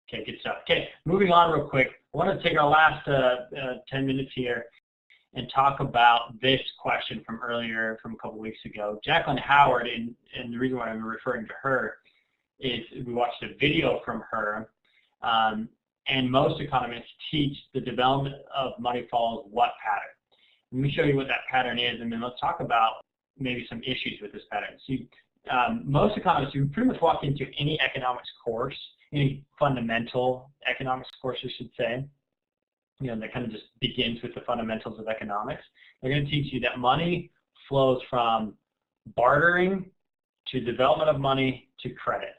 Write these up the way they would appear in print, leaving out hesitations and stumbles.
Okay, good stuff. Okay, moving on real quick. I want to take our last 10 minutes here and talk about this question from earlier, from a couple weeks ago. Jacqueline Howard, and the reason why I'm referring to her is we watched a video from her, and most economists teach the development of money follows what pattern. Let me show you what that pattern is, and then let's talk about maybe some issues with this pattern. So most economists, you pretty much walk into any economics course, any fundamental economics course, I should say, that kind of just begins with the fundamentals of economics. They're going to teach you that money flows from bartering to development of money to credit.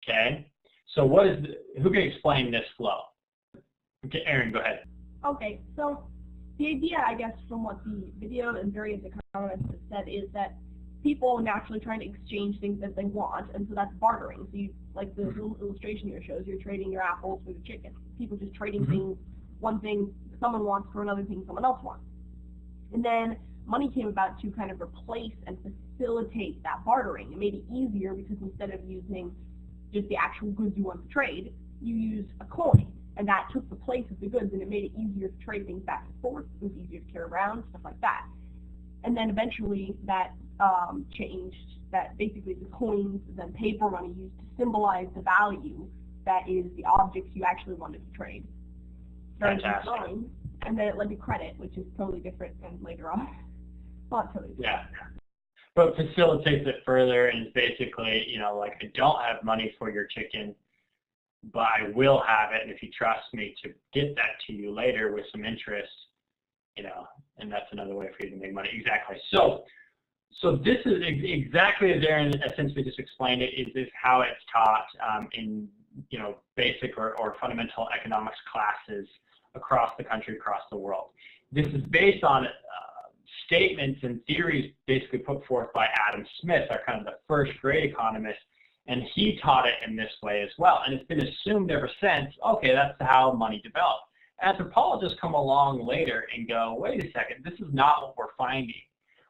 Okay? So who can explain this flow? Okay, Aaron, go ahead. Okay, so the idea, I guess, from what the video and various economists have said is that people are naturally trying to exchange things that they want, and so that's bartering. So like the illustration here shows, you're trading your apples for the chicken. People just trading things, one thing someone wants for another thing someone else wants. And then money came about to kind of replace and facilitate that bartering. It made it easier because instead of using just the actual goods you want to trade, you used a coin, and that took the place of the goods, and it made it easier to trade things back and forth. It was easier to carry around, stuff like that. And then eventually that changed, that basically the coins, then paper money used to symbolize the value that is the objects you actually wanted to trade. Fantastic. And then it led to credit, which is totally different and later on. Not totally different. Yeah. But facilitates it further, and it's basically, like, I don't have money for your chicken, but I will have it, and if you trust me to get that to you later with some interest, and that's another way for you to make money. Exactly. So this is exactly as Aaron essentially just explained it, is how it's taught in, basic or fundamental economics classes across the country, across the world. This is based on statements and theories basically put forth by Adam Smith, our kind of the first great economist, and he taught it in this way as well. And it's been assumed ever since, okay, that's how money developed. Anthropologists come along later and go, wait a second, this is not what we're finding.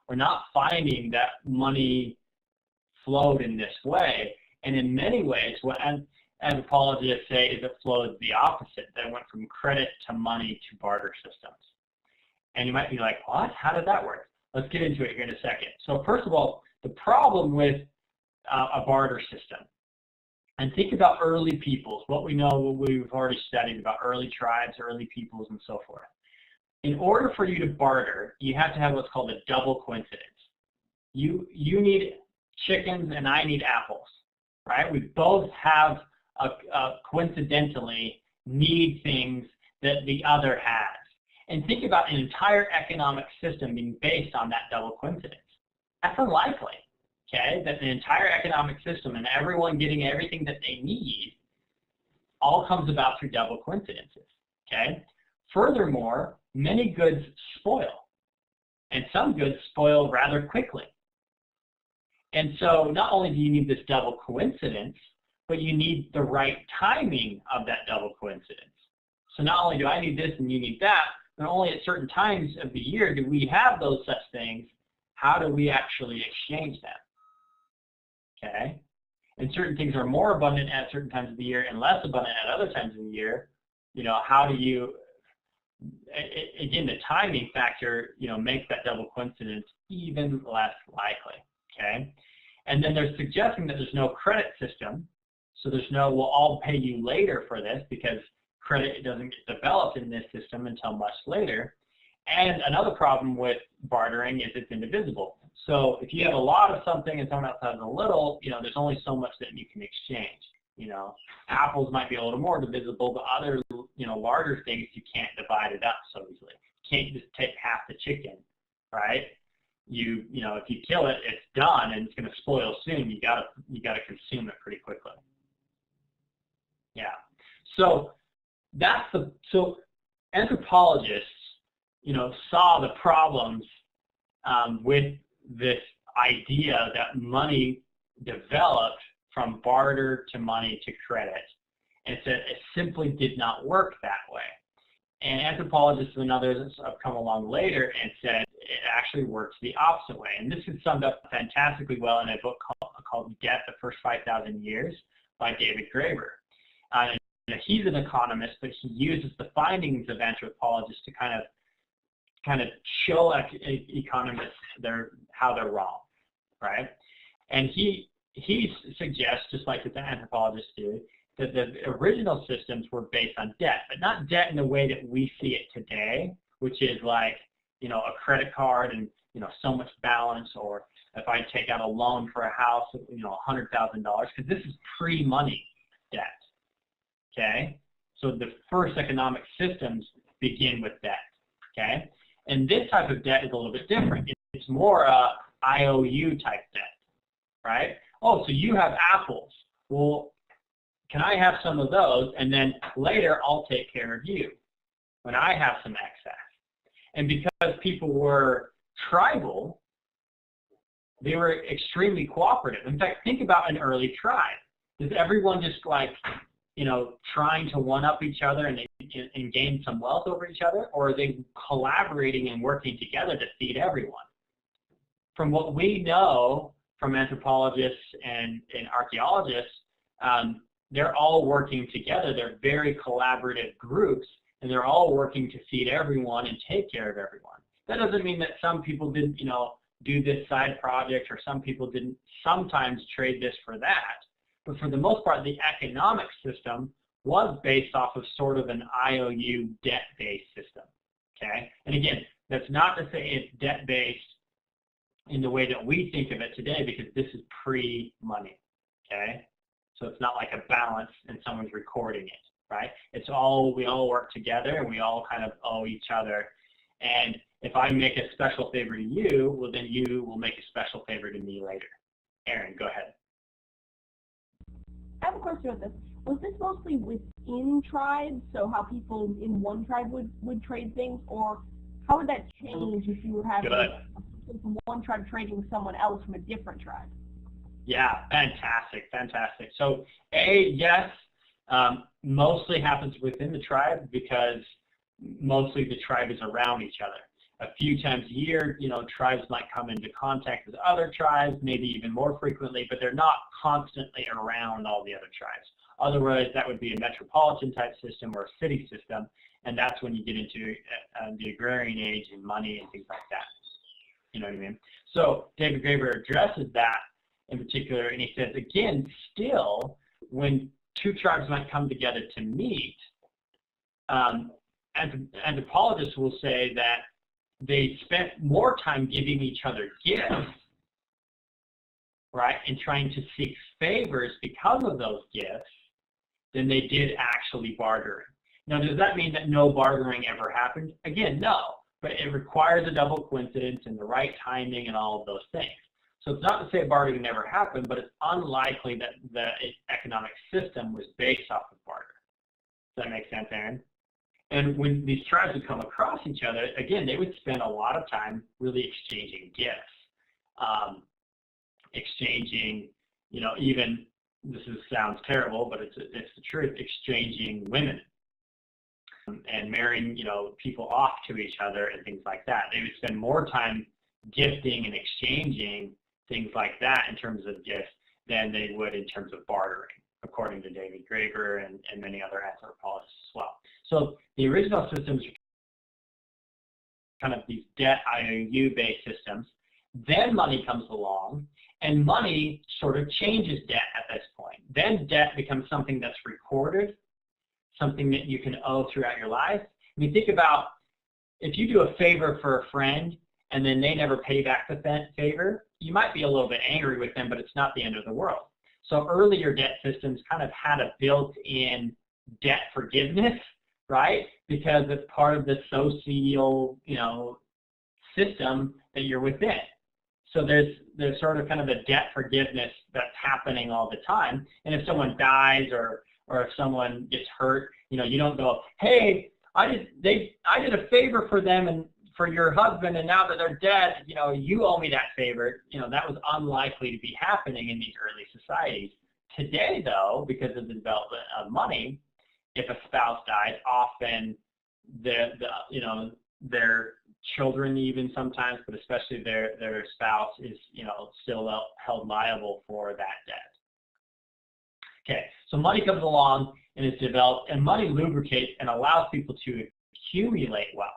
We're not finding that money flowed in this way. And in many ways, what anthropologists say is it flowed the opposite. That it went from credit to money to barter systems. And you might be like, what? How did that work? Let's get into it here in a second. So first of all, the problem with a barter system, and think about early peoples, what we know, what we've already studied about early tribes, early peoples, and so forth. In order for you to barter, you have to have what's called a double coincidence. You need chickens and I need apples, right? We both have coincidentally need things that the other has. And think about an entire economic system being based on that double coincidence. That's unlikely, okay? That the entire economic system and everyone getting everything that they need all comes about through double coincidences, okay? Furthermore, many goods spoil, and some goods spoil rather quickly. And so not only do you need this double coincidence, but you need the right timing of that double coincidence. So not only do I need this and you need that, but only at certain times of the year do we have those such things. How do we actually exchange them? Okay? And certain things are more abundant at certain times of the year and less abundant at other times of the year. How do you, again, the timing factor, makes that double coincidence even less likely, okay? And then they're suggesting that there's no credit system, so there's no, we'll all pay you later for this because credit doesn't get developed in this system until much later. And another problem with bartering is it's indivisible. So if you have a lot of something and someone else has a little, there's only so much that you can exchange. Apples might be a little more divisible, but other, larger things, you can't divide it up so easily. You can't just take half the chicken, right? If you kill it, it's done and it's going to spoil soon. You gotta consume it pretty quickly. Yeah. So so anthropologists, saw the problems with this idea that money developed from barter to money to credit, and said it simply did not work that way. And anthropologists and others have come along later and said it actually works the opposite way. And this is summed up fantastically well in a book called Debt, the First 5,000 Years by David Graeber. he's an economist, but he uses the findings of anthropologists to kind of show economists how they're wrong, right? And he suggests, just like the anthropologists do, that the original systems were based on debt, but not debt in the way that we see it today, which is like, you know, a credit card and, you know, so much balance, or if I take out a loan for a house, you know, $100,000, because this is pre-money debt, okay? So the first economic systems begin with debt, okay? And this type of debt is a little bit different. It's more IOU type debt, right? Oh, so you have apples. Well, can I have some of those, and then later I'll take care of you when I have some excess. And because people were tribal, they were extremely cooperative. In fact, think about an early tribe. Is everyone just like, you know, trying to one-up each other and gain some wealth over each other, or are they collaborating and working together to feed everyone? From what we know from anthropologists and archaeologists, they're all working together. They're very collaborative groups, and they're all working to feed everyone and take care of everyone. That doesn't mean that some people didn't, you know, do this side project, or some people didn't sometimes trade this for that. But for the most part, the economic system was based off of sort of an IOU debt-based system, okay? And again, that's not to say it's debt-based in the way that we think of it today, because this is pre-money, okay? So it's not like a balance and someone's recording it, right? It's all, we all work together and we all kind of owe each other. And if I make a special favor to you, well, then you will make a special favor to me later. Aaron, go ahead. I have a question with this. Was this mostly within tribes, so how people in one tribe would trade things, or how would that change if you were having from one tribe trading with someone else from a different tribe? Yeah, fantastic, fantastic. So, yes, mostly happens within the tribe, because mostly the tribe is around each other. A few times a year, you know, tribes might come into contact with other tribes, maybe even more frequently, but they're not constantly around all the other tribes. Otherwise, that would be a metropolitan type system or a city system, and that's when you get into the agrarian age and money and things like that. You know what I mean? So David Graeber addresses that in particular, and he says, again, still, when two tribes might come together to meet, anthropologists will say that they spent more time giving each other gifts, right, and trying to seek favors because of those gifts than they did actually bartering. Now, does that mean that no bartering ever happened? Again, no, but it requires a double coincidence and the right timing and all of those things. So it's not to say bartering never happened, but it's unlikely that the economic system was based off of barter. Does that make sense, Aaron? And when these tribes would come across each other, again, they would spend a lot of time really exchanging gifts, exchanging, you know, even, sounds terrible, but it's the truth, exchanging women and marrying, you know, people off to each other and things like that. They would spend more time gifting and exchanging things like that in terms of gifts than they would in terms of bartering, according to David Graeber and many other anthropologists as well. So the original systems are kind of these debt IOU-based systems. Then money comes along, and money sort of changes debt at this point. Then debt becomes something that's recorded, something that you can owe throughout your life. I mean, think about if you do a favor for a friend and then they never pay back the favor, you might be a little bit angry with them, but it's not the end of the world. So earlier debt systems kind of had a built-in debt forgiveness, right? Because it's part of the social, you know, system that you're within. So there's sort of kind of a debt forgiveness that's happening all the time. And if someone dies or if someone gets hurt, you know, you don't go, hey, I did a favor for them and for your husband, and now that they're dead, you know, you owe me that favor. You know, that was unlikely to be happening in these early societies. Today, though, because of the development of money, if a spouse dies, often you know, their children even sometimes, but especially their spouse is, you know, still held liable for that debt. Okay, so money comes along and is developed, and money lubricates and allows people to accumulate wealth.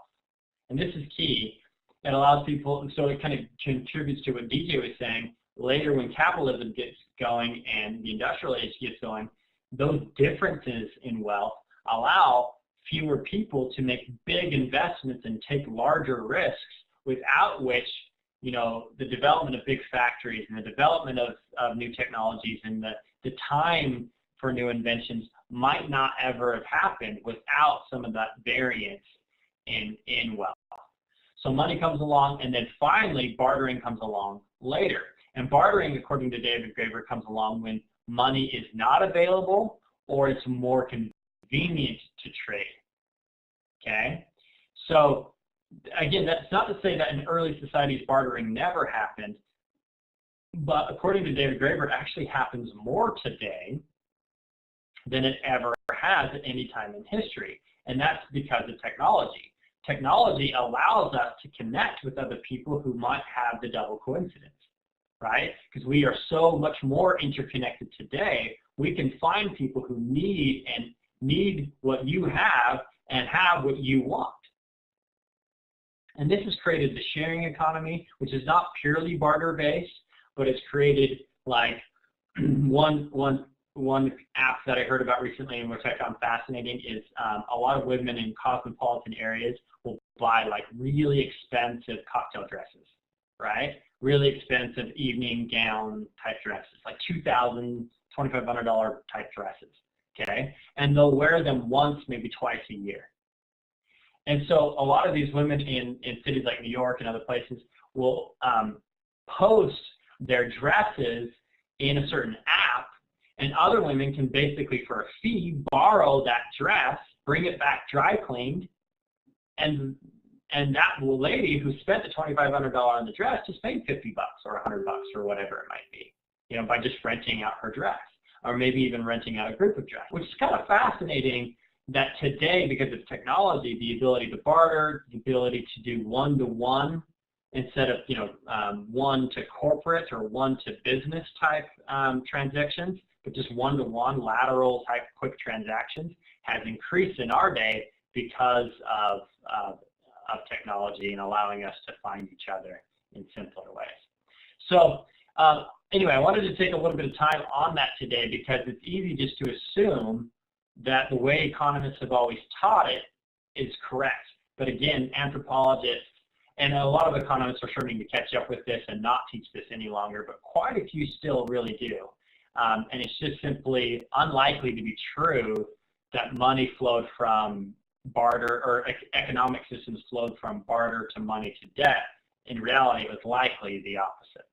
And this is key. It allows people, so it kind of contributes to what DJ was saying. Later, when capitalism gets going and the industrial age gets going, those differences in wealth allow fewer people to make big investments and take larger risks, without which, you know, the development of big factories and the development of new technologies and the time for new inventions might not ever have happened without some of that variance in wealth. So money comes along, and then finally bartering comes along later. And bartering, according to David Graeber, comes along when money is not available or it's more convenient to trade. Okay? So again, that's not to say that in early societies bartering never happened, but according to David Graeber, it actually happens more today than it ever has at any time in history. And that's because of technology. Technology allows us to connect with other people who might have the double coincidence, right? Because we are so much more interconnected today, we can find people who need what you have and have what you want. And this has created the sharing economy, which is not purely barter-based, but it's created like one app that I heard about recently and which I found fascinating is a lot of women in cosmopolitan areas will buy like really expensive cocktail dresses, right? Really expensive evening gown type dresses, like $2,000, $2,500 type dresses, okay? And they'll wear them once, maybe twice a year. And so a lot of these women in cities like New York and other places will post their dresses in a certain app, and other women can basically, for a fee, borrow that dress, bring it back dry cleaned, and that lady who spent the $2,500 on the dress just paid $50 or $100 or whatever it might be, you know, by just renting out her dress, or maybe even renting out a group of dresses, which is kind of fascinating. That today, because of technology, the ability to barter, the ability to do one-to-one instead of, you know, one to corporate or one to business type transactions, but just one-to-one lateral type quick transactions has increased in our day because of technology and allowing us to find each other in simpler ways. So anyway, I wanted to take a little bit of time on that today because it's easy just to assume that the way economists have always taught it is correct. But again, anthropologists and a lot of economists are starting to catch up with this and not teach this any longer, but quite a few still really do. And it's just simply unlikely to be true that money flowed from barter, or economic systems flowed from barter to money to debt. In reality, it was likely the opposite.